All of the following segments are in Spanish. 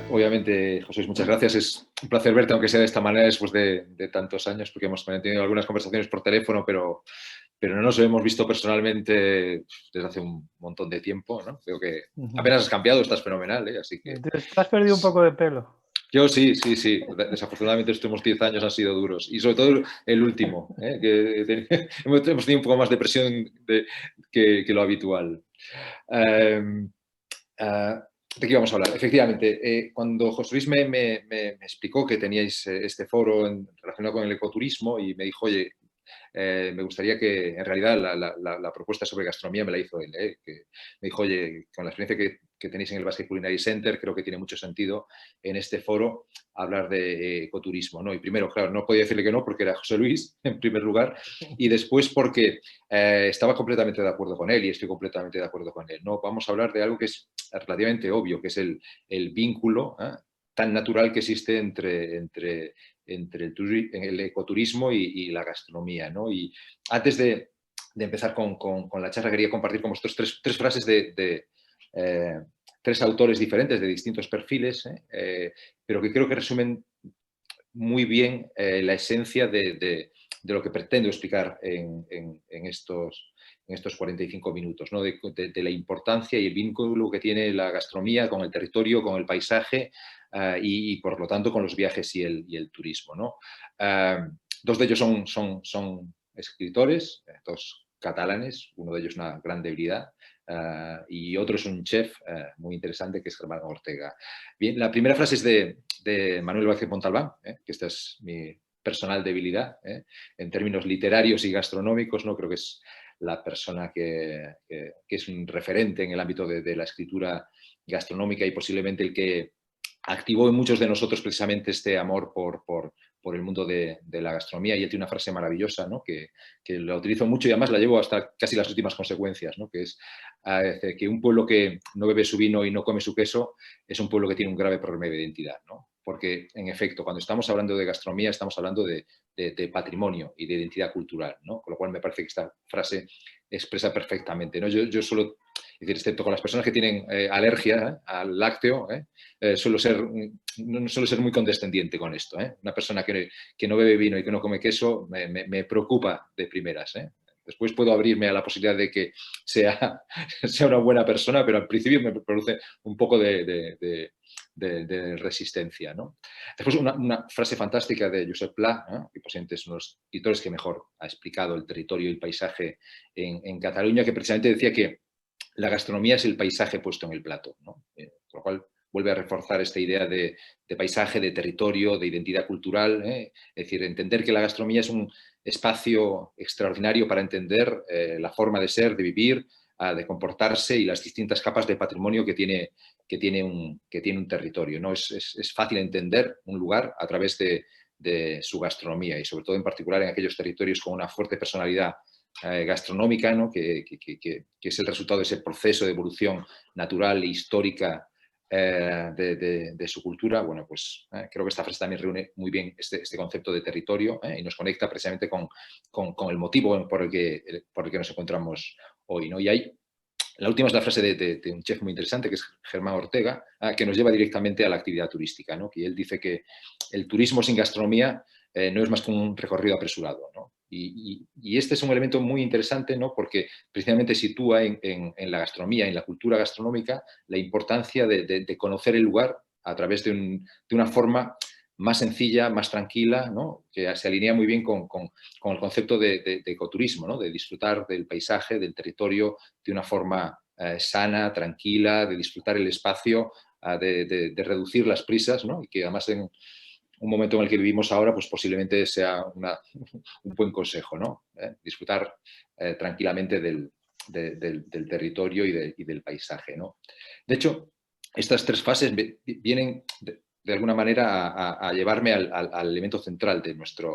Obviamente, José, muchas gracias. Es un placer verte, aunque sea de esta manera, después de tantos años, porque hemos tenido algunas conversaciones por teléfono, pero no nos hemos visto personalmente desde hace un montón de tiempo, ¿no? Creo que apenas has cambiado, estás fenomenal, ¿eh? Así que... Entonces, te has perdido un poco de pelo. Yo sí. Desafortunadamente estos últimos 10 años han sido duros. Y sobre todo el último, ¿eh? Hemos tenido un poco más de presión que lo habitual. ¿De qué íbamos a hablar? Efectivamente, cuando José Luis me explicó que teníais este foro relacionado con el ecoturismo y me dijo, oye, me gustaría que, en realidad, la propuesta sobre gastronomía me la hizo él, que me dijo, oye, con la experiencia que tenéis en el Basque Culinary Center, creo que tiene mucho sentido en este foro hablar de ecoturismo, ¿no? Y primero, claro, no podía decirle que no porque era José Luis, en primer lugar, y después porque estaba completamente de acuerdo con él y estoy completamente de acuerdo con él, ¿no? Vamos a hablar de algo que es relativamente obvio, que es el vínculo tan natural que existe entre el ecoturismo y la gastronomía, ¿no? Y antes de empezar con la charla, quería compartir con vosotros tres frases de tres autores diferentes, de distintos perfiles, pero que creo que resumen muy bien la esencia de lo que pretendo explicar en estos 45 minutos, ¿no? de la importancia y el vínculo que tiene la gastronomía con el territorio, con el paisaje y por lo tanto con los viajes y el turismo, ¿no? Dos de ellos son escritores, dos catalanes, uno de ellos una gran debilidad, y otro es un chef muy interesante que es Germán Ortega. Bien, la primera frase es de Manuel Vázquez Montalbán, que esta es mi personal debilidad, en términos literarios y gastronómicos, ¿no? Creo que es la persona que es un referente en el ámbito de la escritura gastronómica y posiblemente el que activó en muchos de nosotros precisamente este amor por el mundo de la gastronomía. Y él tiene una frase maravillosa, ¿no? que la utilizo mucho y además la llevo hasta casi las últimas consecuencias, ¿no? Que es que un pueblo que no bebe su vino y no come su queso es un pueblo que tiene un grave problema de identidad, ¿no? Porque, en efecto, cuando estamos hablando de gastronomía estamos hablando de patrimonio y de identidad cultural, ¿no? Con lo cual me parece que esta frase expresa perfectamente, ¿no? Yo suelo decir, excepto con las personas que tienen alergia al lácteo, suelo ser muy condescendiente con esto. Una persona que no bebe vino y que no come queso me preocupa de primeras. Después puedo abrirme a la posibilidad de que sea una buena persona, pero al principio me produce un poco de resistencia, ¿no? Después una frase fantástica de Josep Pla, que posiblemente es uno de los escritores que mejor ha explicado el territorio y el paisaje en Cataluña, que precisamente decía que la gastronomía es el paisaje puesto en el plato, ¿no? Por lo cual vuelve a reforzar esta idea de paisaje, de territorio, de identidad cultural. Es decir, entender que la gastronomía es un espacio extraordinario para entender la forma de ser, de vivir, de comportarse y las distintas capas de patrimonio que tiene un territorio, ¿no? Es fácil entender un lugar a través de su gastronomía y sobre todo en particular en aquellos territorios con una fuerte personalidad gastronómica, ¿no? que es el resultado de ese proceso de evolución natural e histórica de su cultura. Bueno, pues creo que esta frase también reúne muy bien este concepto de territorio y nos conecta precisamente con el motivo por el que nos encontramos hoy, ¿no? Y hay la última es la frase de un chef muy interesante, que es Germán Ortega, que nos lleva directamente a la actividad turística, ¿no? Que él dice que el turismo sin gastronomía no es más que un recorrido apresurado, ¿no? Y este es un elemento muy interesante, ¿no? Porque precisamente sitúa en la gastronomía, en la cultura gastronómica, la importancia de conocer el lugar a través de una forma más sencilla, más tranquila, ¿no? Que se alinea muy bien con el concepto de ecoturismo, ¿no? De disfrutar del paisaje, del territorio de una forma sana, tranquila, de disfrutar el espacio, de reducir las prisas, ¿no? Y que además en un momento en el que vivimos ahora, pues posiblemente sea un buen consejo, ¿no? Disfrutar tranquilamente del territorio y del paisaje, ¿no? De hecho, estas tres fases vienen de alguna manera a llevarme al elemento central de nuestra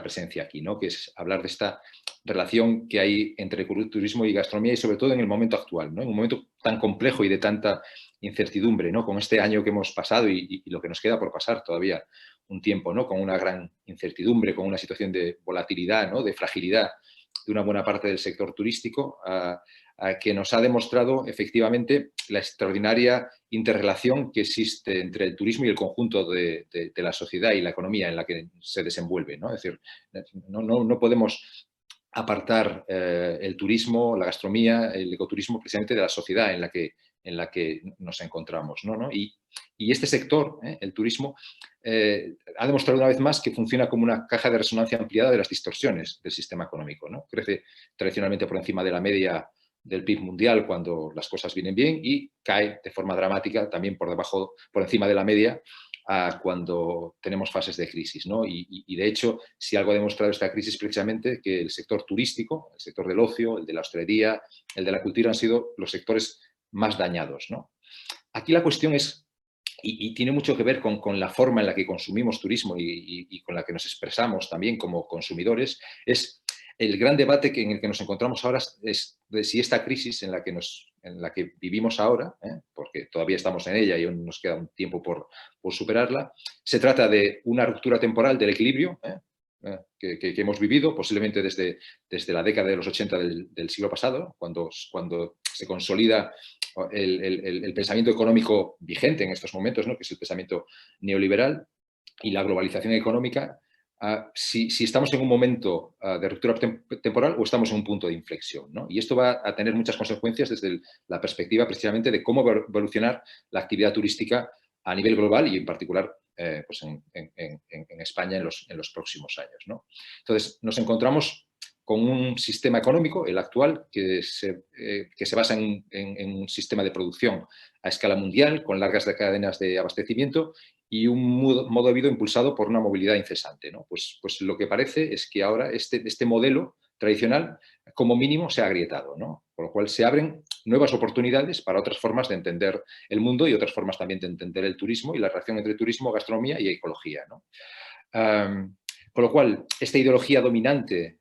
presencia aquí, ¿no? Que es hablar de esta relación que hay entre turismo y gastronomía y sobre todo en el momento actual, ¿no? En un momento tan complejo y de tanta incertidumbre, ¿no? Con este año que hemos pasado y lo que nos queda por pasar todavía un tiempo, ¿no? Con una gran incertidumbre, con una situación de volatilidad, ¿no? De fragilidad de una buena parte del sector turístico, que nos ha demostrado efectivamente la extraordinaria interrelación que existe entre el turismo y el conjunto de la sociedad y la economía en la que se desenvuelve, ¿no? Es decir, no podemos apartar el turismo, la gastronomía, el ecoturismo precisamente de la sociedad en la que nos encontramos, ¿no? Y este sector, el turismo, ha demostrado una vez más que funciona como una caja de resonancia ampliada de las distorsiones del sistema económico, ¿no? Crece tradicionalmente por encima de la media del PIB mundial cuando las cosas vienen bien y cae de forma dramática también por debajo, por encima de la media cuando tenemos fases de crisis, ¿no? Y de hecho, si algo ha demostrado esta crisis precisamente que el sector turístico, el sector del ocio, el de la hostelería, el de la cultura han sido los sectores más dañados, ¿no? Aquí la cuestión es, y tiene mucho que ver con la forma en la que consumimos turismo y con la que nos expresamos también como consumidores, es el gran debate en el que nos encontramos ahora es de si esta crisis en la que vivimos ahora, porque todavía estamos en ella y aún nos queda un tiempo por superarla, se trata de una ruptura temporal del equilibrio que hemos vivido, posiblemente desde la década de los 80 del siglo pasado, cuando se consolida el pensamiento económico vigente en estos momentos, ¿no? Que es el pensamiento neoliberal y la globalización económica, si estamos en un momento de ruptura temporal o estamos en un punto de inflexión, ¿no? Y esto va a tener muchas consecuencias desde la perspectiva precisamente de cómo va a evolucionar la actividad turística a nivel global y en particular pues en España en los próximos años, ¿no? Entonces, nos encontramos con un sistema económico, el actual, que se basa en un sistema de producción a escala mundial, con largas cadenas de abastecimiento y un modo de vida impulsado por una movilidad incesante, ¿no? Pues lo que parece es que ahora este modelo tradicional, como mínimo, se ha agrietado, ¿no? Por lo cual se abren nuevas oportunidades para otras formas de entender el mundo y otras formas también de entender el turismo y la relación entre turismo, gastronomía y ecología, ¿no? Con lo cual, esta ideología dominante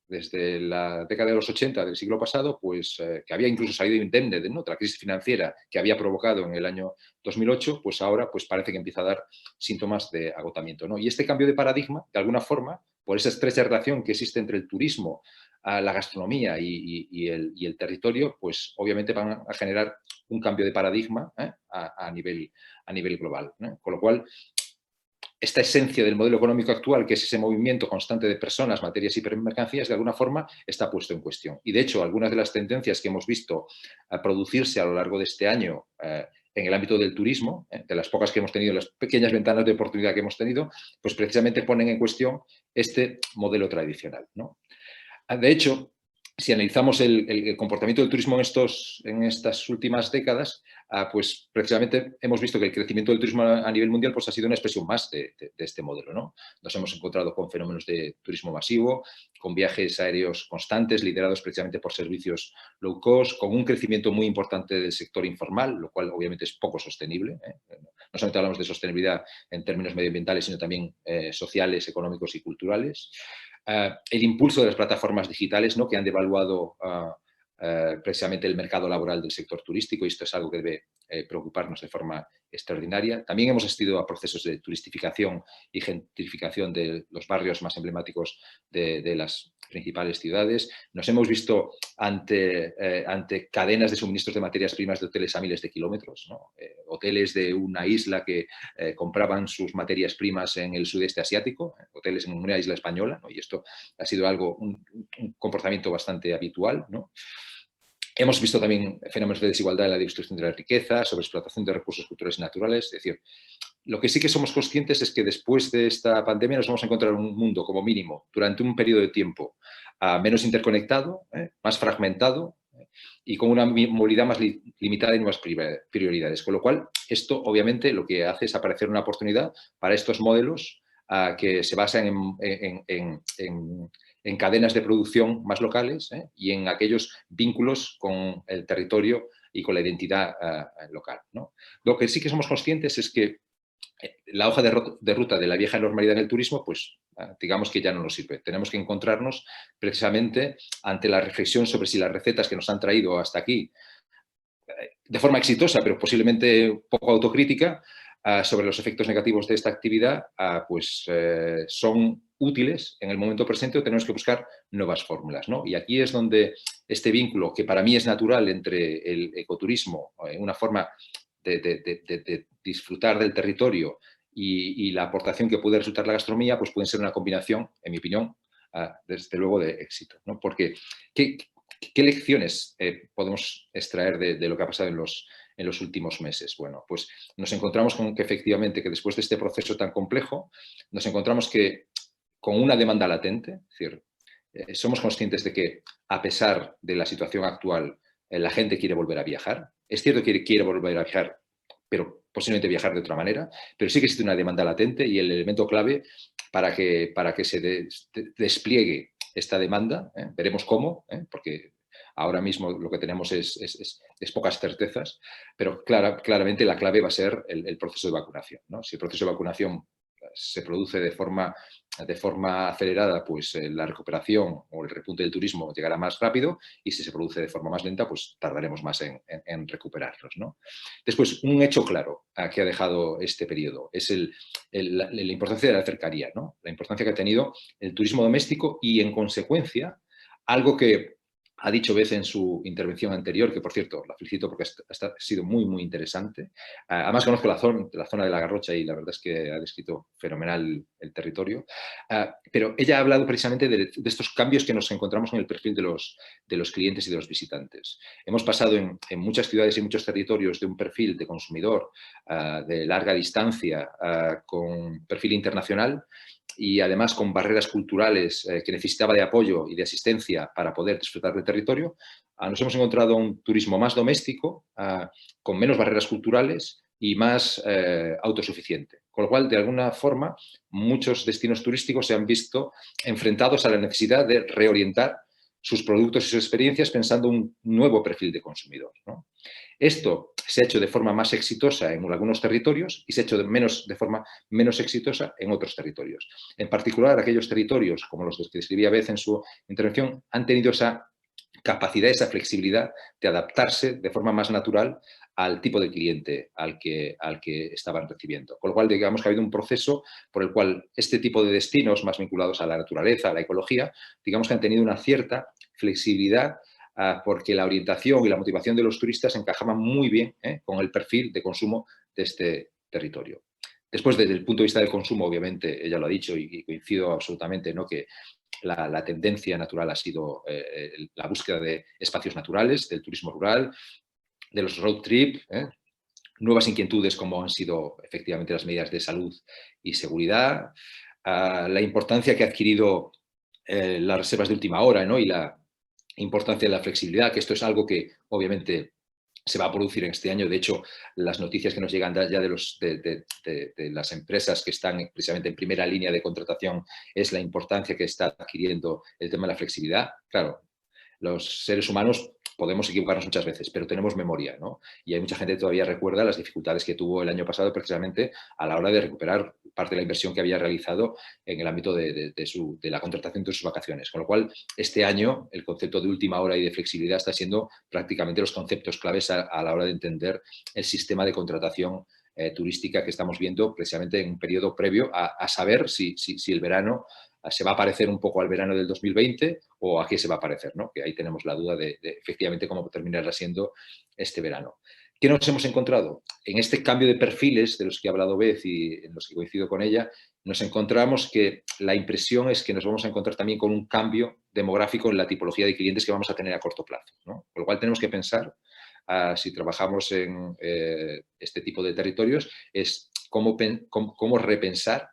desde la década de los 80 del siglo pasado, pues que había incluso salido indemne de otra crisis financiera que había provocado en el año 2008, pues ahora pues parece que empieza a dar síntomas de agotamiento, ¿no? Y este cambio de paradigma, de alguna forma, por esa estrecha relación que existe entre el turismo, la gastronomía y el territorio, pues obviamente van a generar un cambio de paradigma a nivel global, ¿no? Con lo cual, esta esencia del modelo económico actual, que es ese movimiento constante de personas, materias y mercancías, de alguna forma está puesto en cuestión. Y de hecho, algunas de las tendencias que hemos visto producirse a lo largo de este año en el ámbito del turismo, de las pocas que hemos tenido, las pequeñas ventanas de oportunidad que hemos tenido, pues precisamente ponen en cuestión este modelo tradicional, ¿no? De hecho, si analizamos el comportamiento del turismo en estas últimas décadas, pues precisamente hemos visto que el crecimiento del turismo a nivel mundial pues, ha sido una expresión más de este modelo, ¿no? Nos hemos encontrado con fenómenos de turismo masivo, con viajes aéreos constantes, liderados precisamente por servicios low cost, con un crecimiento muy importante del sector informal, lo cual obviamente es poco sostenible. No solamente hablamos de sostenibilidad en términos medioambientales, sino también sociales, económicos y culturales. El impulso de las plataformas digitales, ¿no? Que han devaluado precisamente el mercado laboral del sector turístico, y esto es algo que debe preocuparnos de forma extraordinaria. También hemos asistido a procesos de turistificación y gentrificación de los barrios más emblemáticos de las principales ciudades. Nos hemos visto ante cadenas de suministros de materias primas de hoteles a miles de kilómetros, ¿no? Hoteles de una isla que compraban sus materias primas en el sudeste asiático, hoteles en una isla española, ¿no? Y esto ha sido un comportamiento bastante habitual, ¿no? Hemos visto también fenómenos de desigualdad en la distribución de la riqueza, sobreexplotación de recursos culturales y naturales. Es decir, lo que sí que somos conscientes es que después de esta pandemia nos vamos a encontrar un mundo, como mínimo, durante un periodo de tiempo menos interconectado, más fragmentado y con una movilidad más limitada y nuevas prioridades. Con lo cual, esto obviamente lo que hace es aparecer una oportunidad para estos modelos que se basan en cadenas de producción más locales y en aquellos vínculos con el territorio y con la identidad local, ¿no? Lo que sí que somos conscientes es que la hoja de ruta de la vieja normalidad en el turismo, pues digamos que ya no nos sirve. Tenemos que encontrarnos precisamente ante la reflexión sobre si las recetas que nos han traído hasta aquí de forma exitosa, pero posiblemente poco autocrítica, sobre los efectos negativos de esta actividad, pues son útiles en el momento presente o tenemos que buscar nuevas fórmulas, ¿no? Y aquí es donde este vínculo, que para mí es natural entre el ecoturismo, una forma de disfrutar del territorio y la aportación que puede resultar la gastronomía, pues pueden ser una combinación, en mi opinión, desde luego de éxito, ¿no? Porque, ¿qué lecciones podemos extraer de lo que ha pasado en los últimos meses? Bueno, pues nos encontramos con que efectivamente que después de este proceso tan complejo, nos encontramos que con una demanda latente, es decir, somos conscientes de que a pesar de la situación actual, la gente quiere volver a viajar. Es cierto que quiere volver a viajar, pero posiblemente viajar de otra manera, pero sí que existe una demanda latente y el elemento clave para que se despliegue esta demanda, veremos cómo, porque ahora mismo lo que tenemos es pocas certezas, pero claramente la clave va a ser el proceso de vacunación, ¿no? Si el proceso de vacunación se produce de forma acelerada, pues la recuperación o el repunte del turismo llegará más rápido, y si se produce de forma más lenta, pues tardaremos más en recuperarlos, ¿no? Después, un hecho claro que ha dejado este periodo es la importancia de la cercanía, ¿no? La importancia que ha tenido el turismo doméstico y, en consecuencia, algo que ha dicho Beth en su intervención anterior, que por cierto la felicito porque ha sido muy, muy interesante. Además conozco la zona de la Garrocha y la verdad es que ha descrito fenomenal el territorio. Pero ella ha hablado precisamente de estos cambios que nos encontramos en el perfil de los clientes y de los visitantes. Hemos pasado en muchas ciudades y muchos territorios de un perfil de consumidor de larga distancia con perfil internacional, y además con barreras culturales que necesitaba de apoyo y de asistencia para poder disfrutar del territorio, nos hemos encontrado un turismo más doméstico, con menos barreras culturales y más autosuficiente. Con lo cual, de alguna forma, muchos destinos turísticos se han visto enfrentados a la necesidad de reorientar sus productos y sus experiencias pensando un nuevo perfil de consumidor, ¿no? Esto se ha hecho de forma más exitosa en algunos territorios y se ha hecho de forma menos exitosa en otros territorios. En particular, aquellos territorios, como los que describía Beth en su intervención, han tenido esa capacidad, esa flexibilidad de adaptarse de forma más natural al tipo de cliente al que estaban recibiendo. Con lo cual, digamos que ha habido un proceso por el cual este tipo de destinos más vinculados a la naturaleza, a la ecología, digamos que han tenido una cierta flexibilidad, porque la orientación y la motivación de los turistas encajaban muy bien con el perfil de consumo de este territorio. Después, desde el punto de vista del consumo, obviamente, ella lo ha dicho y coincido absolutamente, ¿no?, que la tendencia natural ha sido la búsqueda de espacios naturales, del turismo rural, de los road trip, nuevas inquietudes como han sido efectivamente las medidas de salud y seguridad, la importancia que ha adquirido las reservas de última hora, ¿no?, y la importancia de la flexibilidad, que esto es algo que obviamente se va a producir en este año. De hecho, las noticias que nos llegan ya de las empresas que están precisamente en primera línea de contratación es la importancia que está adquiriendo el tema de la flexibilidad. Claro, los seres humanos podemos equivocarnos muchas veces, pero tenemos memoria, ¿no? Y hay mucha gente que todavía recuerda las dificultades que tuvo el año pasado precisamente a la hora de recuperar parte de la inversión que había realizado en el ámbito de la contratación de sus vacaciones. Con lo cual, este año el concepto de última hora y de flexibilidad está siendo prácticamente los conceptos claves a la hora de entender el sistema de contratación turística que estamos viendo precisamente en un periodo previo a saber si el verano se va a parecer un poco al verano del 2020 o a qué se va a parecer, ¿no? Que ahí tenemos la duda de efectivamente cómo terminará siendo este verano. ¿Qué nos hemos encontrado? En este cambio de perfiles de los que ha hablado Beth y en los que coincido con ella, nos encontramos que la impresión es que nos vamos a encontrar también con un cambio demográfico en la tipología de clientes que vamos a tener a corto plazo, ¿no? Con lo cual tenemos que pensar, si trabajamos en este tipo de territorios, es cómo repensar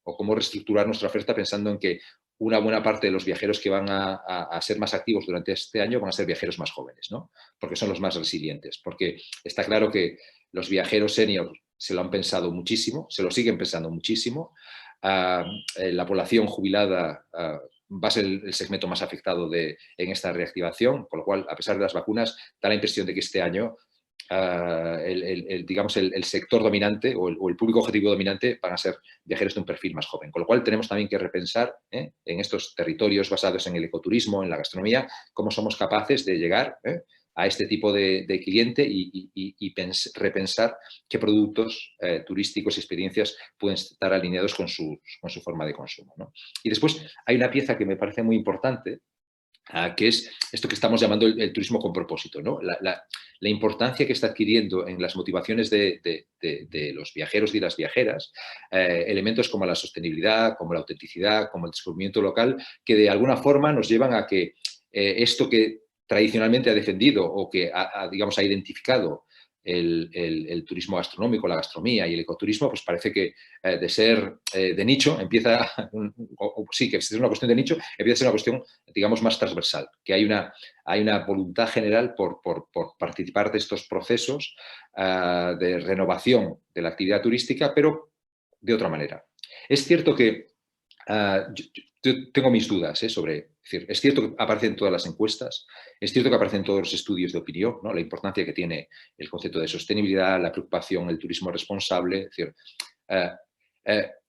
o cómo reestructurar nuestra oferta pensando en que una buena parte de los viajeros que van a ser más activos durante este año van a ser viajeros más jóvenes, ¿no? Porque son los más resilientes. Porque está claro que los viajeros senior se lo han pensado muchísimo, se lo siguen pensando muchísimo. La población jubilada va a ser el segmento más afectado en esta reactivación, con lo cual, a pesar de las vacunas, da la impresión de que este año digamos, el sector dominante o el público objetivo dominante van a ser viajeros de un perfil más joven. Con lo cual tenemos también que repensar en estos territorios basados en el ecoturismo, en la gastronomía, cómo somos capaces de llegar a este tipo de cliente y repensar qué productos turísticos y experiencias pueden estar alineados con su forma de consumo, ¿no? Y después hay una pieza que me parece muy importante, que es esto que estamos llamando el turismo con propósito, ¿no? La importancia que está adquiriendo en las motivaciones de los viajeros y las viajeras, elementos como la sostenibilidad, como la autenticidad, como el descubrimiento local, que de alguna forma nos llevan a que esto que tradicionalmente ha defendido o que digamos, ha identificado el turismo gastronómico, la gastronomía y el ecoturismo, pues parece que de ser de nicho empieza, sí, que es una cuestión de nicho, empieza a ser una cuestión, digamos, más transversal, que hay una voluntad general por participar de estos procesos de renovación de la actividad turística, pero de otra manera. Es cierto que yo tengo mis dudas sobre, es cierto que aparecen todas las encuestas, es cierto que aparecen todos los estudios de opinión, ¿no? La importancia que tiene el concepto de sostenibilidad, la preocupación, el turismo responsable, es decir,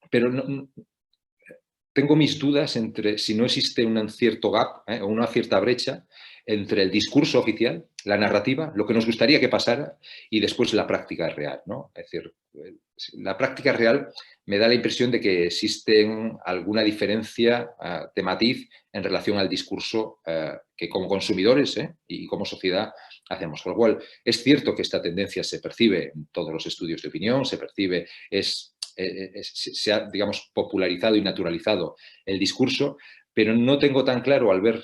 pero tengo mis dudas entre si no existe un cierto gap o una cierta brecha entre el discurso oficial, la narrativa, lo que nos gustaría que pasara y después la práctica real, ¿no? Es decir, la práctica real me da la impresión de que existe alguna diferencia de matiz en relación al discurso que como consumidores y como sociedad hacemos. Con lo cual, es cierto que esta tendencia se percibe en todos los estudios de opinión, se percibe, se ha, digamos, popularizado y naturalizado el discurso, pero no tengo tan claro al ver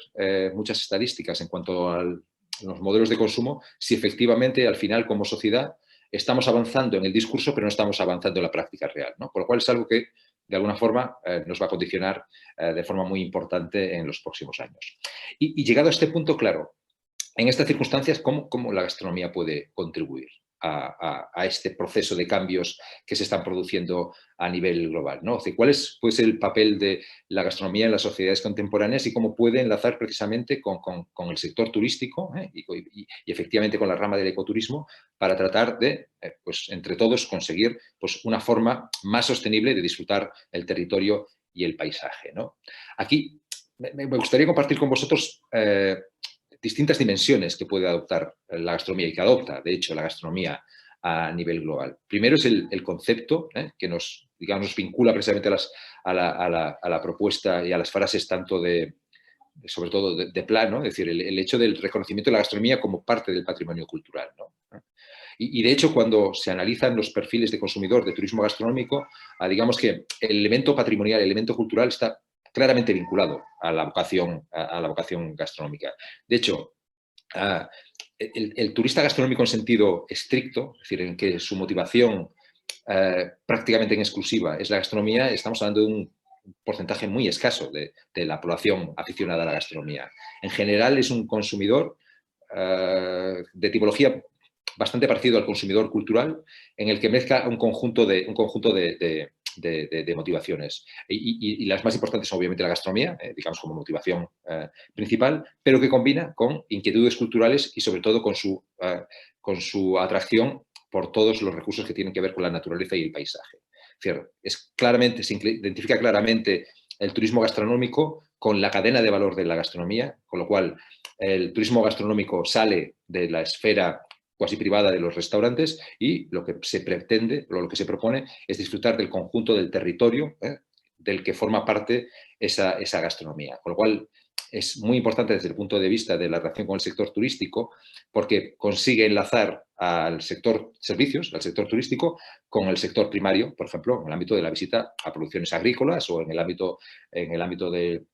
muchas estadísticas en cuanto a los modelos de consumo si efectivamente al final como sociedad estamos avanzando en el discurso pero no estamos avanzando en la práctica real, ¿no? Con lo cual es algo que de alguna forma nos va a condicionar de forma muy importante en los próximos años. Y llegado a este punto, claro, en estas circunstancias, ¿cómo la gastronomía puede contribuir a este proceso de cambios que se están produciendo a nivel global, ¿no? O sea, ¿cuál es pues, el papel de la gastronomía en las sociedades contemporáneas y cómo puede enlazar precisamente con el sector turístico y efectivamente con la rama del ecoturismo para tratar de, pues, entre todos, conseguir pues, una forma más sostenible de disfrutar el territorio y el paisaje, ¿no? Aquí me gustaría compartir con vosotros distintas dimensiones que puede adoptar la gastronomía y que adopta, de hecho, la gastronomía a nivel global. Primero es el concepto que nos, digamos, nos vincula precisamente a la propuesta y a las frases tanto sobre todo de plano, es decir, el hecho del reconocimiento de la gastronomía como parte del patrimonio cultural, ¿no? Y de hecho, cuando se analizan los perfiles de consumidor de turismo gastronómico, digamos que el elemento patrimonial, el elemento cultural está claramente vinculado a la vocación gastronómica. De hecho, el turista gastronómico en sentido estricto, es decir, en que su motivación prácticamente en exclusiva es la gastronomía, estamos hablando de un porcentaje muy escaso de la población aficionada a la gastronomía. En general es un consumidor de tipología bastante parecido al consumidor cultural, en el que mezcla un conjunto de motivaciones. Y las más importantes son obviamente la gastronomía, digamos como motivación principal, pero que combina con inquietudes culturales y sobre todo con su atracción por todos los recursos que tienen que ver con la naturaleza y el paisaje. Es decir, se identifica claramente el turismo gastronómico con la cadena de valor de la gastronomía, con lo cual el turismo gastronómico sale de la esfera cuasi privada de los restaurantes y lo que se pretende, lo que se propone es disfrutar del conjunto del territorio del que forma parte esa gastronomía. Con lo cual es muy importante desde el punto de vista de la relación con el sector turístico porque consigue enlazar al sector servicios, al sector turístico, con el sector primario, por ejemplo, en el ámbito de la visita a producciones agrícolas o en el ámbito del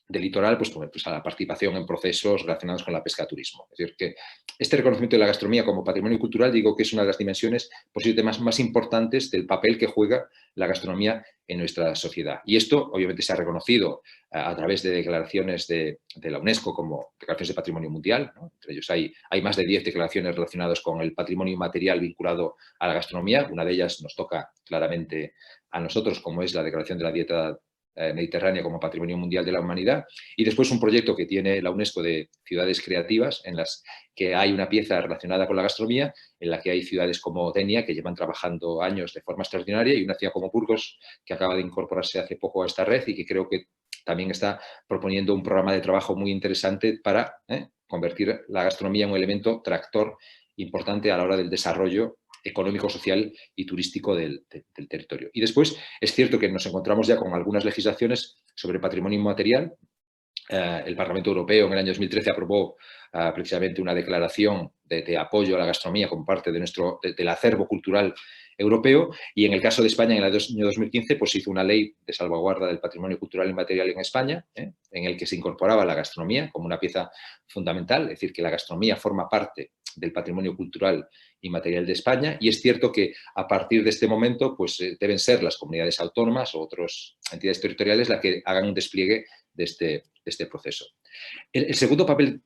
litoral, pues a la participación en procesos relacionados con la pesca-turismo. Es decir, que este reconocimiento de la gastronomía como patrimonio cultural, digo que es una de las dimensiones posiblemente más importantes del papel que juega la gastronomía en nuestra sociedad. Y esto, obviamente, se ha reconocido a través de declaraciones de la UNESCO como declaraciones de patrimonio mundial, ¿no? Entre ellos hay más de 10 declaraciones relacionadas con el patrimonio inmaterial vinculado a la gastronomía. Una de ellas nos toca claramente a nosotros, como es la Declaración de la Dieta Mediterránea como Patrimonio Mundial de la Humanidad, y después un proyecto que tiene la UNESCO de ciudades creativas en las que hay una pieza relacionada con la gastronomía, en la que hay ciudades como Denia que llevan trabajando años de forma extraordinaria y una ciudad como Burgos que acaba de incorporarse hace poco a esta red y que creo que también está proponiendo un programa de trabajo muy interesante para convertir la gastronomía en un elemento tractor importante a la hora del desarrollo económico, social y turístico del territorio. Y después es cierto que nos encontramos ya con algunas legislaciones sobre patrimonio inmaterial. El Parlamento Europeo en el año 2013 aprobó precisamente una declaración de apoyo a la gastronomía como parte de del acervo cultural europeo, y en el caso de España en el año 2015 pues se hizo una ley de salvaguarda del patrimonio cultural inmaterial en España, en el que se incorporaba la gastronomía como una pieza fundamental, es decir, que la gastronomía forma parte del patrimonio cultural inmaterial de España, y es cierto que a partir de este momento pues deben ser las comunidades autónomas o otras entidades territoriales las que hagan un despliegue de este proceso. El segundo papel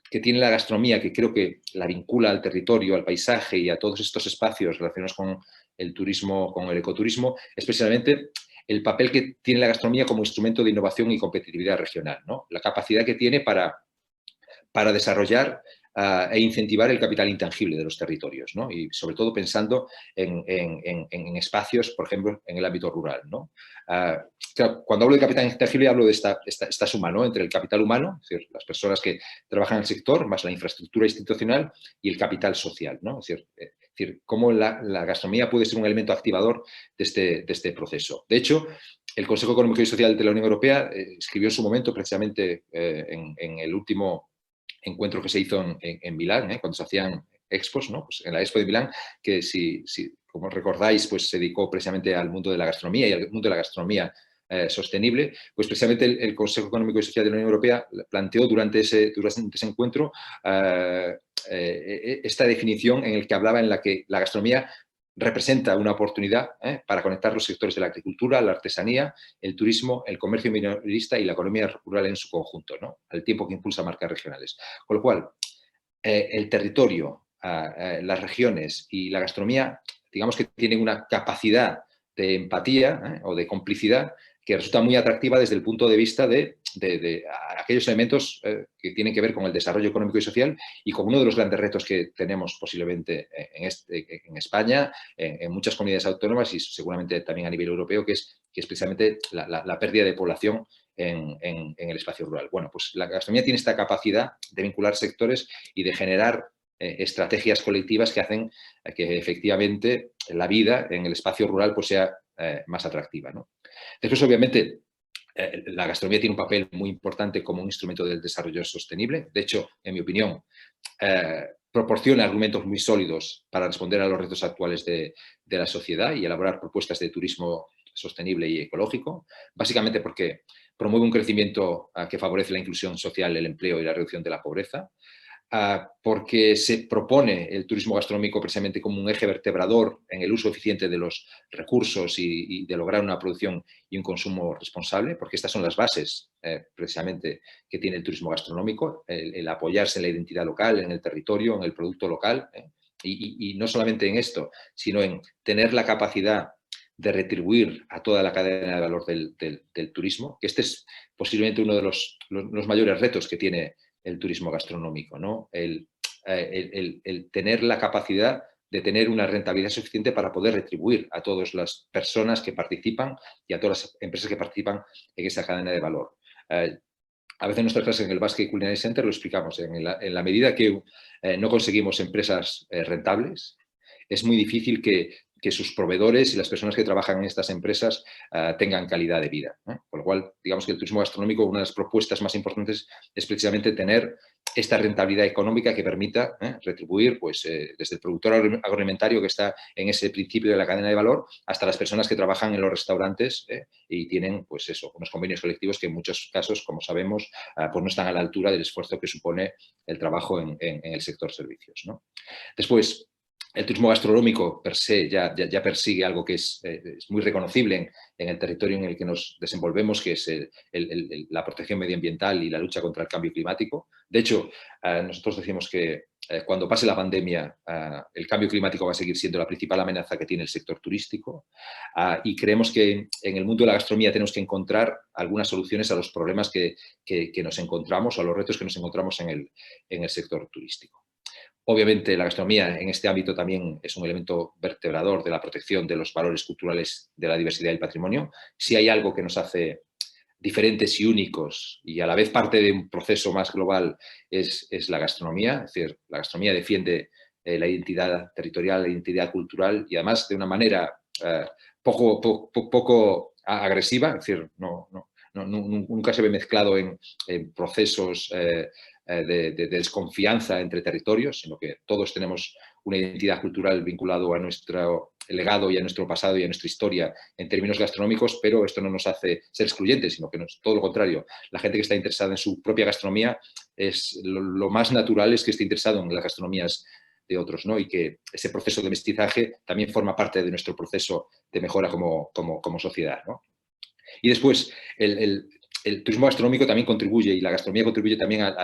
que tiene la gastronomía, que creo que la vincula al territorio, al paisaje y a todos estos espacios relacionados con el turismo, con el ecoturismo, es precisamente el papel que tiene la gastronomía como instrumento de innovación y competitividad regional, ¿no? La capacidad que tiene para desarrollar e incentivar el capital intangible de los territorios, ¿no? Y sobre todo pensando en espacios, por ejemplo, en el ámbito rural, ¿no? Claro, cuando hablo de capital intangible hablo de esta suma, ¿no? Entre el capital humano, es decir, las personas que trabajan en el sector, más la infraestructura institucional y el capital social, ¿no? Es decir, cómo la gastronomía puede ser un elemento activador de este proceso. De hecho, el Consejo Económico y Social de la Unión Europea escribió en su momento, precisamente en el último encuentro que se hizo en Milán, cuando se hacían expos, ¿no? Pues en la Expo de Milán, que si como recordáis, pues se dedicó precisamente al mundo de la gastronomía y al mundo de la gastronomía sostenible, pues precisamente el Consejo Económico y Social de la Unión Europea planteó durante ese encuentro esta definición en el que hablaba en la que la gastronomía representa una oportunidad para conectar los sectores de la agricultura, la artesanía, el turismo, el comercio minorista y la economía rural en su conjunto, ¿no? Al tiempo que impulsa marcas regionales. Con lo cual, el territorio, las regiones y la gastronomía, digamos que tienen una capacidad de empatía o de complicidad que resulta muy atractiva desde el punto de vista de aquellos elementos que tienen que ver con el desarrollo económico y social y con uno de los grandes retos que tenemos posiblemente en España, en muchas comunidades autónomas y seguramente también a nivel europeo, que es precisamente la pérdida de población en el espacio rural. Bueno, pues la gastronomía tiene esta capacidad de vincular sectores y de generar estrategias colectivas que hacen que efectivamente la vida en el espacio rural pues sea más atractiva, ¿no? Después, obviamente, la gastronomía tiene un papel muy importante como un instrumento del desarrollo sostenible. De hecho, en mi opinión, proporciona argumentos muy sólidos para responder a los retos actuales de la sociedad y elaborar propuestas de turismo sostenible y ecológico, básicamente porque promueve un crecimiento que favorece la inclusión social, el empleo y la reducción de la pobreza, porque se propone el turismo gastronómico precisamente como un eje vertebrador en el uso eficiente de los recursos y de lograr una producción y un consumo responsable, porque estas son las bases precisamente que tiene el turismo gastronómico, el apoyarse en la identidad local, en el territorio, en el producto local, y no solamente en esto, sino en tener la capacidad de retribuir a toda la cadena de valor del turismo, que este es posiblemente uno de los mayores retos que tiene el turismo gastronómico, ¿no? El tener la capacidad de tener una rentabilidad suficiente para poder retribuir a todas las personas que participan y a todas las empresas que participan en esa cadena de valor. A veces en nuestras clases en el Basque Culinary Center lo explicamos, en la medida que no conseguimos empresas rentables, es muy difícil que sus proveedores y las personas que trabajan en estas empresas tengan calidad de vida, ¿no? Por lo cual, digamos que el turismo gastronómico, una de las propuestas más importantes es precisamente tener esta rentabilidad económica que permita retribuir pues, desde el productor agroalimentario que está en ese principio de la cadena de valor hasta las personas que trabajan en los restaurantes y tienen pues eso, unos convenios colectivos que en muchos casos, como sabemos, pues no están a la altura del esfuerzo que supone el trabajo en el sector servicios, ¿no? Después, el turismo gastronómico per se ya persigue algo que es muy reconocible en el territorio en el que nos desenvolvemos, que es la protección medioambiental y la lucha contra el cambio climático. De hecho, nosotros decimos que cuando pase la pandemia, el cambio climático va a seguir siendo la principal amenaza que tiene el sector turístico y creemos que en el mundo de la gastronomía tenemos que encontrar algunas soluciones a los problemas que nos encontramos o a los retos que nos encontramos en el sector turístico. Obviamente, la gastronomía en este ámbito también es un elemento vertebrador de la protección de los valores culturales de la diversidad y el patrimonio. Si hay algo que nos hace diferentes y únicos y a la vez parte de un proceso más global es la gastronomía. Es decir, la gastronomía defiende la identidad territorial, la identidad cultural y además de una manera poco agresiva, es decir, nunca se ve mezclado en procesos de desconfianza entre territorios, sino que todos tenemos una identidad cultural vinculado a nuestro legado y a nuestro pasado y a nuestra historia en términos gastronómicos, pero esto no nos hace ser excluyentes, sino que todo lo contrario. La gente que está interesada en su propia gastronomía, lo más natural es que esté interesado en las gastronomías de otros, ¿no? Y que ese proceso de mestizaje también forma parte de nuestro proceso de mejora como sociedad, ¿no? Y después, el turismo gastronómico también contribuye, y la gastronomía contribuye también a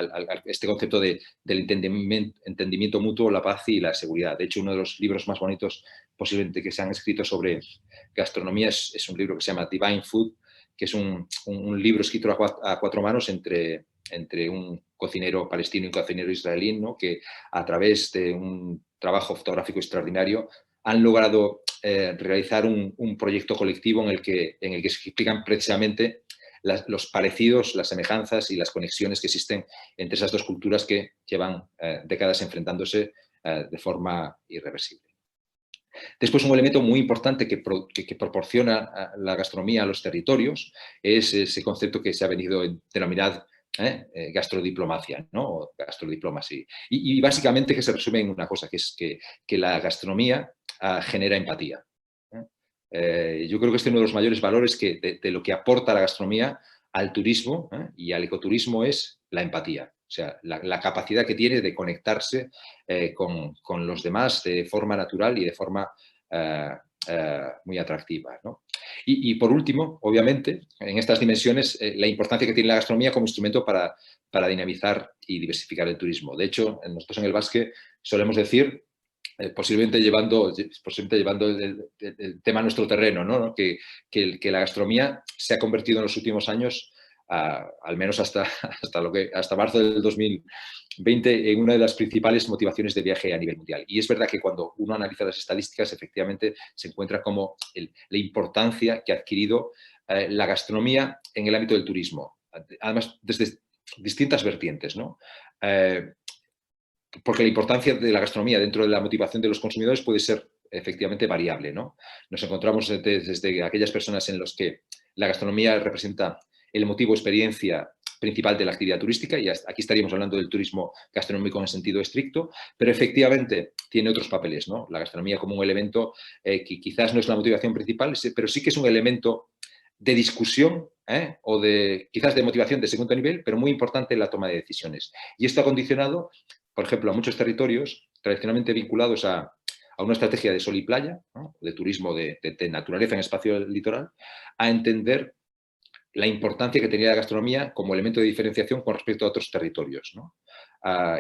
este concepto del entendimiento mutuo, la paz y la seguridad. De hecho, uno de los libros más bonitos posiblemente que se han escrito sobre gastronomía es un libro que se llama Divine Food, que es un libro escrito a cuatro manos entre un cocinero palestino y un cocinero israelí, ¿no? Que a través de un trabajo fotográfico extraordinario han logrado realizar un proyecto colectivo en el que se explican precisamente los parecidos, las semejanzas y las conexiones que existen entre esas dos culturas que llevan décadas enfrentándose de forma irreversible. Después, un elemento muy importante que proporciona la gastronomía a los territorios es ese concepto que se ha venido a denominar gastrodiplomacia, ¿no? O gastrodiplomacy. Y básicamente que se resume en una cosa, que es que la gastronomía genera empatía. Yo creo que este es uno de los mayores valores de lo que aporta la gastronomía al turismo y al ecoturismo es la empatía. O sea, la capacidad que tiene de conectarse con los demás de forma natural y de forma muy atractiva, ¿no? Y por último, obviamente, en estas dimensiones, la importancia que tiene la gastronomía como instrumento para dinamizar y diversificar el turismo. De hecho, nosotros en el Basque solemos decir, posiblemente llevando el tema a nuestro terreno, ¿no? Que la gastronomía se ha convertido en los últimos años, al menos hasta marzo del 2020, en una de las principales motivaciones de viaje a nivel mundial. Y es verdad que cuando uno analiza las estadísticas, efectivamente se encuentra como la importancia que ha adquirido la gastronomía en el ámbito del turismo. Además, desde distintas vertientes, ¿no? Porque la importancia de la gastronomía dentro de la motivación de los consumidores puede ser efectivamente variable, ¿no? Nos encontramos desde aquellas personas en las que la gastronomía representa el motivo, experiencia principal de la actividad turística, y aquí estaríamos hablando del turismo gastronómico en sentido estricto, pero efectivamente tiene otros papeles, ¿no? La gastronomía como un elemento que quizás no es la motivación principal, pero sí que es un elemento de discusión o quizás de motivación de segundo nivel, pero muy importante en la toma de decisiones. Y esto ha condicionado, por ejemplo, a muchos territorios tradicionalmente vinculados a una estrategia de sol y playa, ¿no? De turismo de naturaleza en espacio litoral, a entender la importancia que tenía la gastronomía como elemento de diferenciación con respecto a otros territorios, ¿no?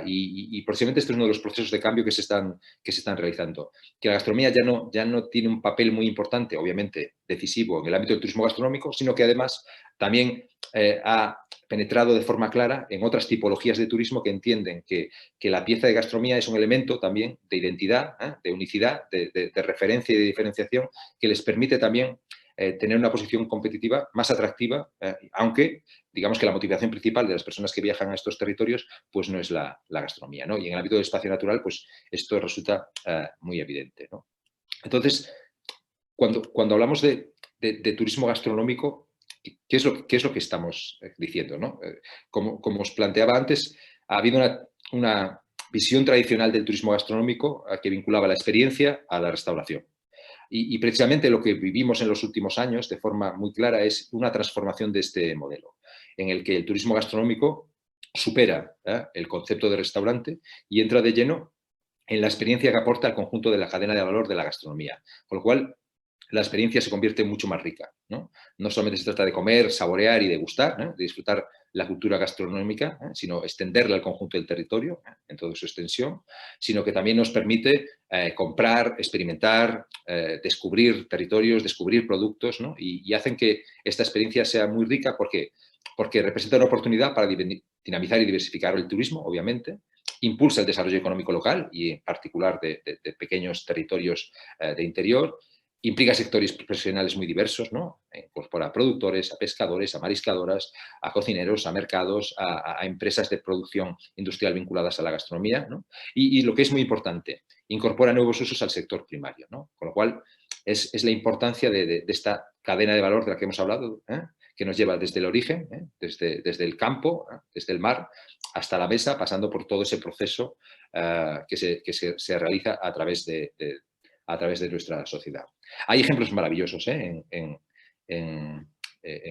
Y posiblemente este es uno de los procesos de cambio que se están realizando. Que la gastronomía ya no tiene un papel muy importante, obviamente decisivo, en el ámbito del turismo gastronómico, sino que además también ha penetrado de forma clara en otras tipologías de turismo que entienden que la pieza de gastronomía es un elemento también de identidad, de unicidad, de referencia y de diferenciación que les permite también tener una posición competitiva más atractiva, aunque digamos que la motivación principal de las personas que viajan a estos territorios pues no es la gastronomía, ¿no? Y en el ámbito del espacio natural pues esto resulta muy evidente, ¿no? Entonces, cuando hablamos de turismo gastronómico, ¿qué es lo que estamos diciendo, ¿no? Como os planteaba antes, ha habido una visión tradicional del turismo gastronómico que vinculaba la experiencia a la restauración. Y precisamente lo que vivimos en los últimos años de forma muy clara es una transformación de este modelo, en el que el turismo gastronómico supera el concepto de restaurante y entra de lleno en la experiencia que aporta al conjunto de la cadena de valor de la gastronomía. Con lo cual, la experiencia se convierte mucho más rica, ¿no? No solamente se trata de comer, saborear y degustar, de disfrutar la cultura gastronómica, sino extenderla al conjunto del territorio en toda su extensión, sino que también nos permite comprar, experimentar, descubrir territorios, descubrir productos, ¿no? Y hacen que esta experiencia sea muy rica porque representa una oportunidad para dinamizar y diversificar el turismo, obviamente, impulsa el desarrollo económico local y en particular de pequeños territorios de interior, implica sectores profesionales muy diversos, ¿no? Incorpora a productores, a pescadores, a mariscadoras, a cocineros, a mercados, a empresas de producción industrial vinculadas a la gastronomía, ¿no? Y lo que es muy importante, incorpora nuevos usos al sector primario, ¿no? Con lo cual, es la importancia de esta cadena de valor de la que hemos hablado, que nos lleva desde el origen, desde el campo, desde el mar, hasta la mesa, pasando por todo ese proceso que se realiza a través de nuestra sociedad. Hay ejemplos maravillosos en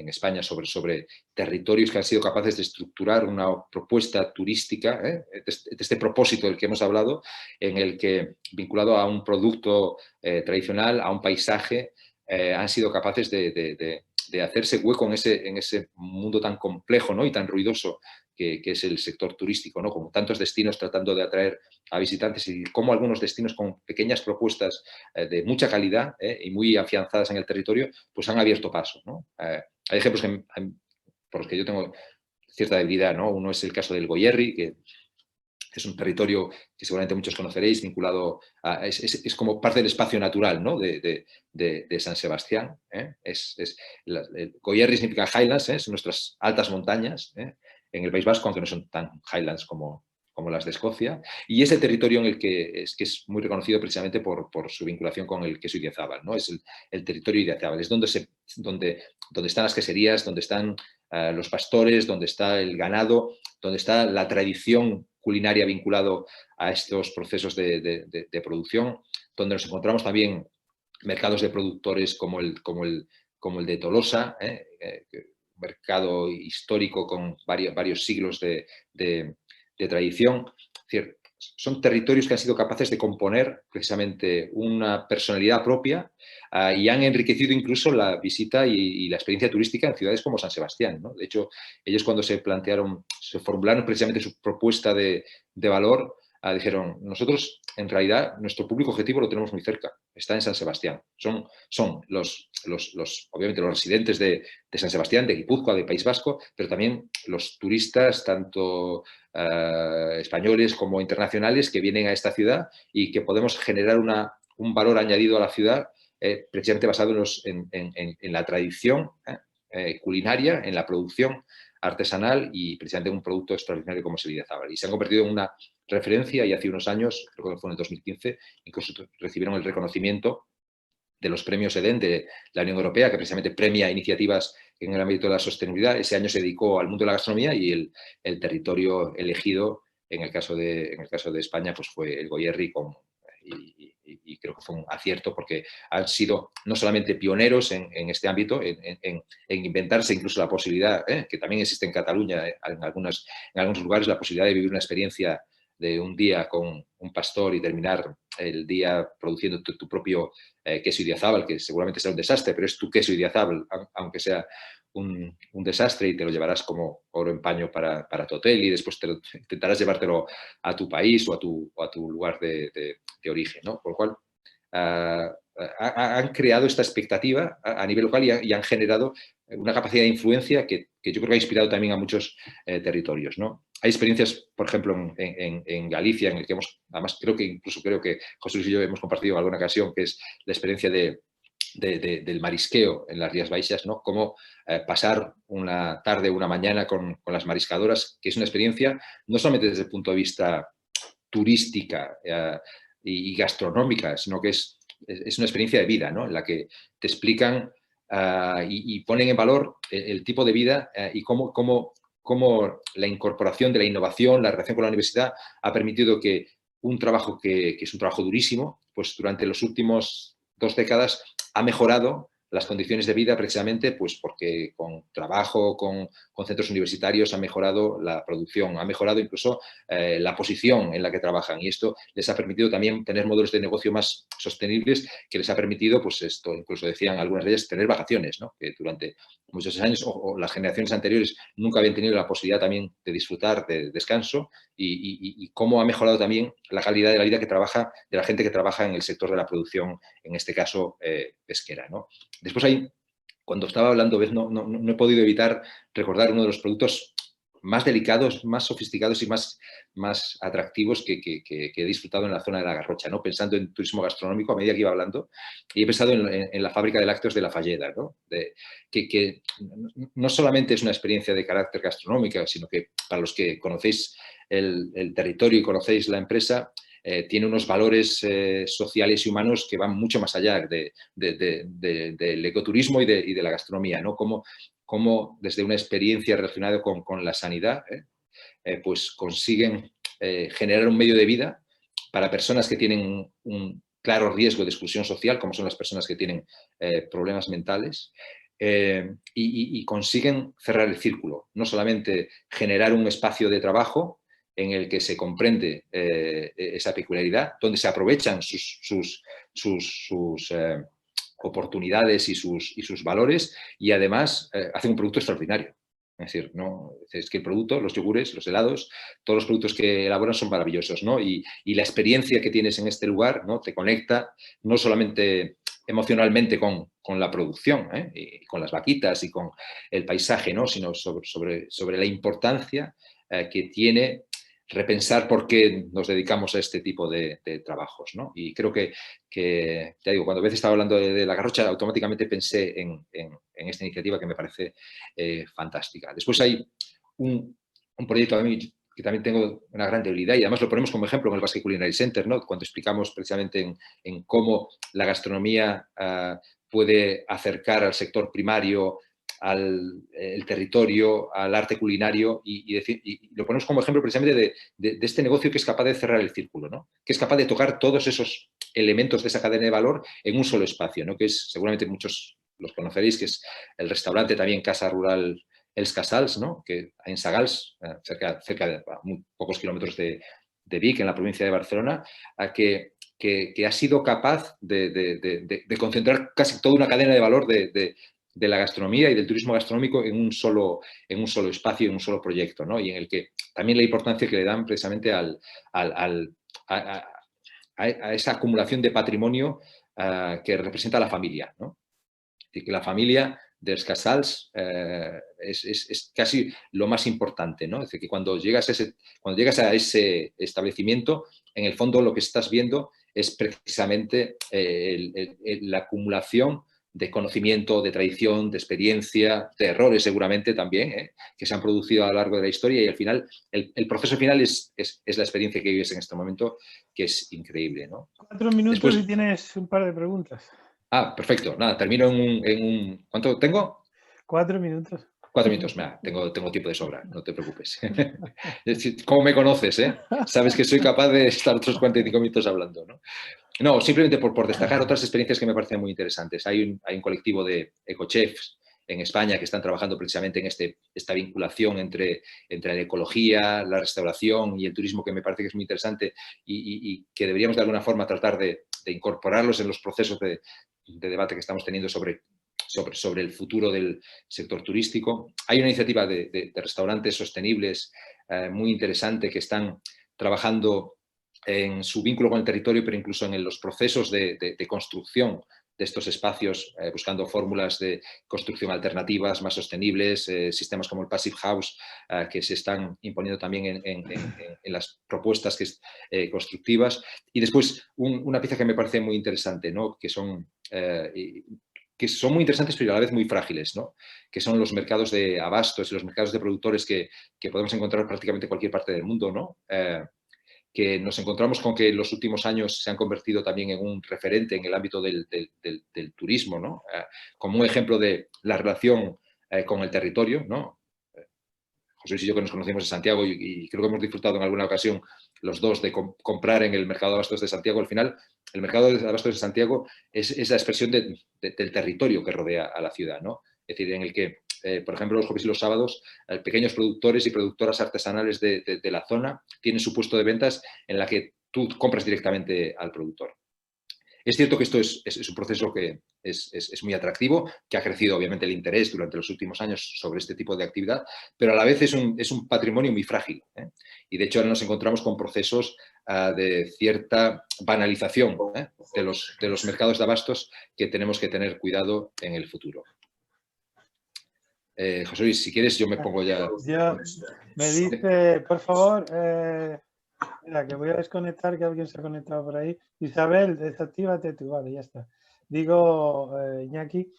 España sobre territorios que han sido capaces de estructurar una propuesta turística, de este propósito del que hemos hablado, en el que, vinculado a un producto tradicional, a un paisaje, han sido capaces de hacerse hueco en ese mundo tan complejo, ¿no? Y tan ruidoso que es el sector turístico, ¿no? Con tantos destinos tratando de atraer a visitantes, y cómo algunos destinos con pequeñas propuestas de mucha calidad y muy afianzadas en el territorio, pues han abierto paso, ¿no? Hay ejemplos por los que yo tengo cierta debilidad, ¿no? Uno es el caso del Goierri, que es un territorio que seguramente muchos conoceréis, vinculado es como parte del espacio natural, ¿no? de San Sebastián. El Goierri significa Highlands, son nuestras altas montañas en el País Vasco, aunque no son tan Highlands como las de Escocia, y es el territorio en el que es muy reconocido precisamente por su vinculación con el queso Idiazábal, ¿no? Es el territorio Idiazábal, es donde están las queserías, donde están los pastores, donde está el ganado, donde está la tradición culinaria vinculado a estos procesos de producción, donde nos encontramos también mercados de productores como el de Tolosa, un mercado histórico con varios siglos de tradición. Es decir, son territorios que han sido capaces de componer precisamente una personalidad propia y han enriquecido incluso la visita y la experiencia turística en ciudades como San Sebastián, ¿no? De hecho, ellos cuando se formularon precisamente su propuesta de valor, dijeron, nosotros en realidad nuestro público objetivo lo tenemos muy cerca, está en San Sebastián. Son obviamente los residentes de San Sebastián, de Guipúzcoa, de País Vasco, pero también los turistas, tanto españoles como internacionales, que vienen a esta ciudad y que podemos generar un valor añadido a la ciudad precisamente basado en la tradición culinaria, en la producción artesanal y precisamente un producto extraordinario como es el Idiazábal. Y se han convertido en una referencia, y hace unos años, creo que fue en el 2015, incluso recibieron el reconocimiento de los premios EDEN de la Unión Europea, que precisamente premia iniciativas en el ámbito de la sostenibilidad. Ese año se dedicó al mundo de la gastronomía y el territorio elegido, en el caso de España, pues fue el Goierri, y creo que fue un acierto porque han sido no solamente pioneros en este ámbito, en inventarse incluso la posibilidad, que también existe en Cataluña, en algunos lugares, la posibilidad de vivir una experiencia de un día con un pastor y terminar el día produciendo tu propio queso Idiazábal, que seguramente será un desastre, pero es tu queso Idiazábal, aunque sea un desastre, y te lo llevarás como oro en paño para tu hotel, y después intentarás llevártelo a tu país o a tu lugar de origen, ¿no? Por lo cual han creado esta expectativa a nivel local y han generado una capacidad de influencia que yo creo que ha inspirado también a muchos territorios, ¿no? Hay experiencias, por ejemplo, en Galicia, en el que además creo que José Luis y yo hemos compartido en alguna ocasión, que es la experiencia del marisqueo en las Rías Baixas, ¿no? Cómo pasar una tarde o una mañana con las mariscadoras, que es una experiencia no solamente desde el punto de vista turística y gastronómica, sino que es una experiencia de vida, ¿no? En la que te explican y ponen en valor el tipo de vida y cómo la incorporación de la innovación, la relación con la universidad, ha permitido que un trabajo que es un trabajo durísimo, pues durante los últimos 2 décadas ha mejorado las condiciones de vida precisamente pues porque con trabajo, con centros universitarios ha mejorado la producción, ha mejorado incluso la posición en la que trabajan, y esto les ha permitido también tener modelos de negocio más sostenibles, que les ha permitido, pues esto, incluso decían algunas de ellas, tener vacaciones, ¿no? Que durante muchos años o las generaciones anteriores nunca habían tenido la posibilidad también de disfrutar de descanso, y cómo ha mejorado también la calidad de la vida de la gente que trabaja en el sector de la producción, en este caso pesquera, ¿no? Después cuando estaba hablando, no he podido evitar recordar uno de los productos más delicados, más sofisticados y más atractivos que he disfrutado en la zona de la Garrocha, ¿no? Pensando en turismo gastronómico a medida que iba hablando, y he pensado en la fábrica de lácteos de La Falleda, ¿no? Que no solamente es una experiencia de carácter gastronómica, sino que para los que conocéis el territorio y conocéis la empresa, tiene unos valores sociales y humanos que van mucho más allá del ecoturismo y de la gastronomía, ¿no? Como desde una experiencia relacionada con la sanidad, pues consiguen generar un medio de vida para personas que tienen un claro riesgo de exclusión social, como son las personas que tienen problemas mentales, y consiguen cerrar el círculo, no solamente generar un espacio de trabajo en el que se comprende esa peculiaridad, donde se aprovechan sus oportunidades y sus valores, y además hacen un producto extraordinario. Es decir, ¿no? Es que el producto, los yogures, los helados, todos los productos que elaboran son maravillosos, ¿no? Y la experiencia que tienes en este lugar, ¿no? Te conecta no solamente emocionalmente con la producción, y con las vaquitas y con el paisaje, ¿no? Sino sobre la importancia que tiene repensar por qué nos dedicamos a este tipo de trabajos, ¿no? Y creo que, ya digo, cuando a veces estaba hablando de la Garrocha, automáticamente pensé en esta iniciativa que me parece fantástica. Después hay un proyecto a mí que también tengo una gran debilidad, y además lo ponemos como ejemplo en el Basque Culinary Center, ¿no? Cuando explicamos precisamente en cómo la gastronomía puede acercar al sector primario, al el territorio, al arte culinario, y lo ponemos como ejemplo precisamente de este negocio que es capaz de cerrar el círculo, ¿no? Que es capaz de tocar todos esos elementos de esa cadena de valor en un solo espacio, ¿no? Que es, seguramente muchos los conoceréis, que es el restaurante también Casa Rural Els Casals, ¿no? Que en Sagals, cerca de muy pocos kilómetros de Vic, en la provincia de Barcelona, que ha sido capaz de concentrar casi toda una cadena de valor de la gastronomía y del turismo gastronómico en un solo espacio, en un solo proyecto, ¿no? Y en el que también la importancia que le dan precisamente a esa acumulación de patrimonio que representa la familia, ¿no? Y que la familia de los Casals es casi lo más importante, ¿no? Es decir, que cuando llegas a ese establecimiento, en el fondo lo que estás viendo es precisamente la acumulación de conocimiento, de tradición, de experiencia, de errores seguramente también, que se han producido a lo largo de la historia, y al final, el proceso final es la experiencia que vives en este momento, que es increíble, ¿no? 4 minutos Después, y tienes un par de preguntas. perfecto. Nada, termino en un... ¿Cuánto tengo? 4 minutos. 4 minutos. Nada, tengo tiempo de sobra, no te preocupes. ¿Cómo me conoces, Sabes que soy capaz de estar otros 45 minutos hablando, ¿no? No, simplemente por destacar otras experiencias que me parecen muy interesantes. Hay un colectivo de ecochefs en España que están trabajando precisamente en esta vinculación entre la ecología, la restauración y el turismo, que me parece que es muy interesante, y que deberíamos de alguna forma tratar de incorporarlos en los procesos de debate que estamos teniendo sobre el futuro del sector turístico. Hay una iniciativa de restaurantes sostenibles muy interesante, que están trabajando en su vínculo con el territorio, pero incluso en los procesos de construcción de estos espacios, buscando fórmulas de construcción alternativas, más sostenibles, sistemas como el Passive House, que se están imponiendo también en las propuestas constructivas. Y después, una pieza que me parece muy interesante, ¿no? que son muy interesantes, pero a la vez muy frágiles, ¿no? Que son los mercados de abastos y los mercados de productores que podemos encontrar prácticamente en cualquier parte del mundo, ¿no? Que nos encontramos con que en los últimos años se han convertido también en un referente en el ámbito del turismo, ¿no? Como un ejemplo de la relación con el territorio, ¿no? José Luis y yo, que nos conocimos en Santiago, y creo que hemos disfrutado en alguna ocasión los dos de comprar en el mercado de abastos de Santiago. Al final, el mercado de abastos de Santiago es la expresión del territorio que rodea a la ciudad, ¿no? Es decir, en el que, por ejemplo, los jueves y los sábados, pequeños productores y productoras artesanales de la zona tienen su puesto de ventas en la que tú compras directamente al productor. Es cierto que esto es un proceso que es muy atractivo, que ha crecido obviamente el interés durante los últimos años sobre este tipo de actividad, pero a la vez es un patrimonio muy frágil. Y de hecho ahora nos encontramos con procesos de cierta banalización de los mercados de abastos, que tenemos que tener cuidado en el futuro. José Luis, si quieres yo me pongo ya... Me dice, por favor, mira, que voy a desconectar, que alguien se ha conectado por ahí. Isabel, desactívate tú, vale, ya está. Digo, Iñaki,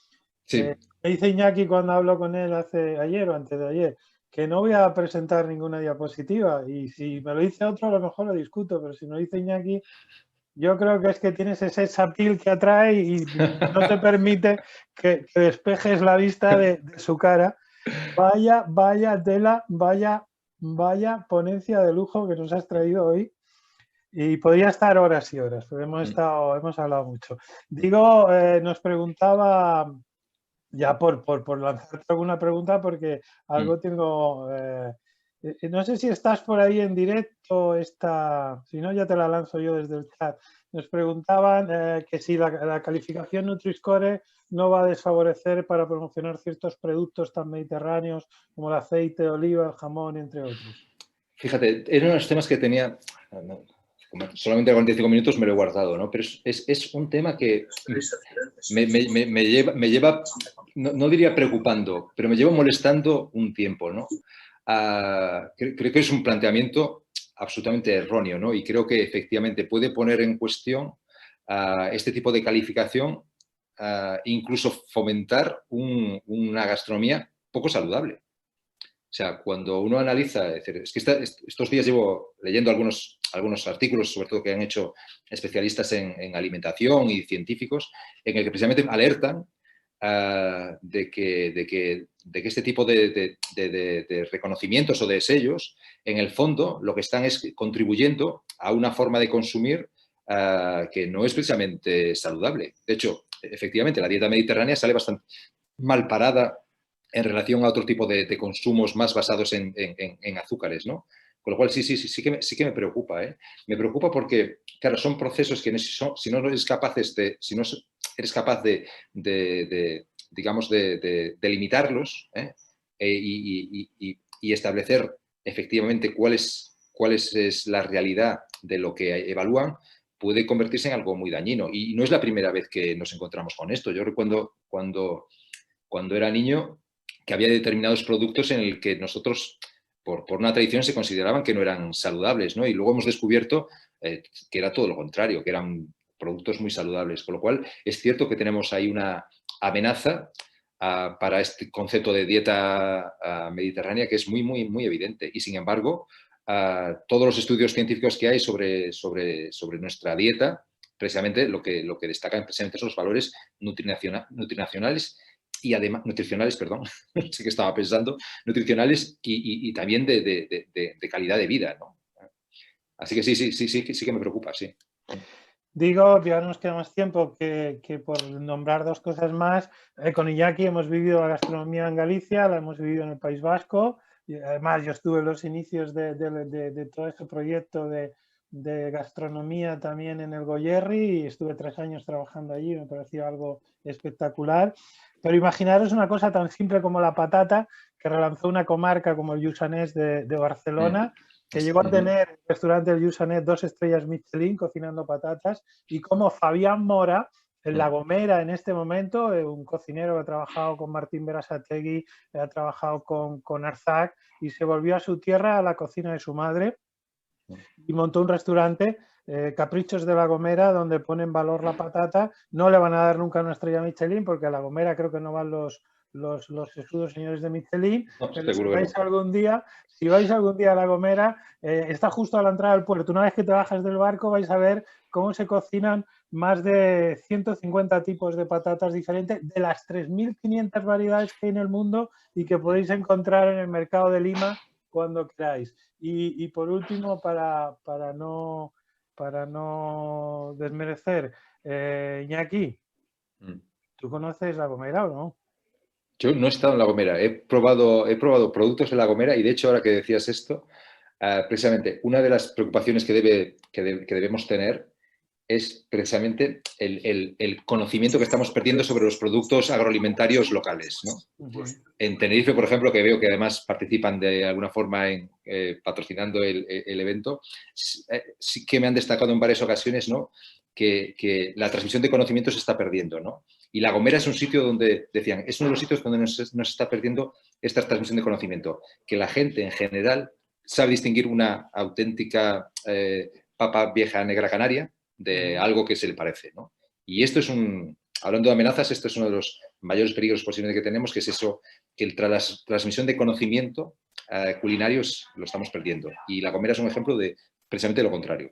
Sí. me dice Iñaki cuando hablo con él ayer o antes de ayer, que no voy a presentar ninguna diapositiva, y si me lo dice otro a lo mejor lo discuto, pero si me lo dice Iñaki, yo creo que es que tienes ese sapil que atrae y no te permite que despejes la vista de su cara. Vaya tela, vaya ponencia de lujo que nos has traído hoy. Y podría estar horas y horas, pero hemos hablado mucho. Digo, nos preguntaba, ya por lanzarte alguna pregunta, porque algo tengo... no sé si estás por ahí en directo, si no ya te la lanzo yo desde el chat. Nos preguntaban que si la calificación Nutri-Score no va a desfavorecer para promocionar ciertos productos tan mediterráneos como el aceite de oliva, el jamón, entre otros. Fíjate, era uno de los temas que tenía, solamente 45 minutos me lo he guardado, ¿no? Pero es un tema que me lleva, no diría preocupando, pero me lleva molestando un tiempo, ¿no? Creo que es un planteamiento absolutamente erróneo, ¿no? Y creo que efectivamente puede poner en cuestión este tipo de calificación, incluso fomentar una gastronomía poco saludable. O sea, cuando uno analiza, es que estos días llevo leyendo algunos artículos, sobre todo que han hecho especialistas en alimentación y científicos, en el que precisamente alertan de que este tipo de reconocimientos o de sellos, en el fondo, lo que están es contribuyendo a una forma de consumir que no es precisamente saludable. De hecho, efectivamente, la dieta mediterránea sale bastante mal parada en relación a otro tipo de consumos más basados en azúcares, ¿no? Con lo cual sí que me preocupa, ¿eh? Me preocupa porque, claro, son procesos que si no eres capaz digamos, de limitarlos, ¿eh? Y establecer efectivamente cuál es la realidad de lo que evalúan, puede convertirse en algo muy dañino. Y no es la primera vez que nos encontramos con esto. Yo recuerdo cuando era niño que había determinados productos en el que nosotros, por una tradición, se consideraban que no eran saludables, ¿no? Y luego hemos descubierto que era todo lo contrario, que eran productos muy saludables. Con lo cual, es cierto que tenemos ahí una amenaza para este concepto de dieta mediterránea que es muy, muy, muy evidente. Y, sin embargo, todos los estudios científicos que hay sobre nuestra dieta, precisamente lo que destacan precisamente son los valores nutricionales y además, nutricionales, perdón, sé que estaba pensando, nutricionales y también de calidad de vida, ¿no? Así que sí que me preocupa, sí. Digo, ya no nos queda más tiempo que por nombrar dos cosas más. Con Iñaki hemos vivido la gastronomía en Galicia, la hemos vivido en el País Vasco. Y además, yo estuve en los inicios de todo este proyecto de gastronomía también en el Goierri y estuve 3 años trabajando allí, me pareció algo espectacular. Pero imaginaros una cosa tan simple como la patata, que relanzó una comarca como el Lluçanès de Barcelona, que llegó a tener el restaurante del Lluçanès 2 estrellas Michelin cocinando patatas, y como Fabián Mora, en La Gomera en este momento, un cocinero que ha trabajado con Martín Berasategui, ha trabajado con Arzac, y se volvió a su tierra, a la cocina de su madre, y montó un restaurante, Caprichos de La Gomera, donde pone en valor la patata. No le van a dar nunca una estrella Michelin, porque a La Gomera creo que no van los sesudos señores de Michelin, No, pero si seguro que vais no. algún día a La Gomera, está justo a la entrada del puerto. Una vez que te bajas del barco vais a ver cómo se cocinan más de 150 tipos de patatas diferentes, de las 3.500 variedades que hay en el mundo y que podéis encontrar en el mercado de Lima cuando queráis. Y por último, para no desmerecer, Iñaki, ¿tú conoces La Gomera o no? Yo no he estado en La Gomera, he probado productos en La Gomera y, de hecho, ahora que decías esto, precisamente una de las preocupaciones que debemos tener es precisamente el conocimiento que estamos perdiendo sobre los productos agroalimentarios locales, ¿no? En Tenerife, por ejemplo, que veo que además participan de alguna forma patrocinando el evento, sí que me han destacado en varias ocasiones, ¿no?, que la transmisión de conocimiento se está perdiendo, ¿no? Y La Gomera es un sitio donde, decían, es uno de los sitios donde nos está perdiendo esta transmisión de conocimiento, que la gente en general sabe distinguir una auténtica papa vieja negra canaria de algo que se le parece, ¿no? Y esto es hablando de amenazas, esto es uno de los mayores peligros posiblemente que tenemos, que es eso, que la transmisión de conocimiento culinarios lo estamos perdiendo. Y La Gomera es un ejemplo de precisamente lo contrario.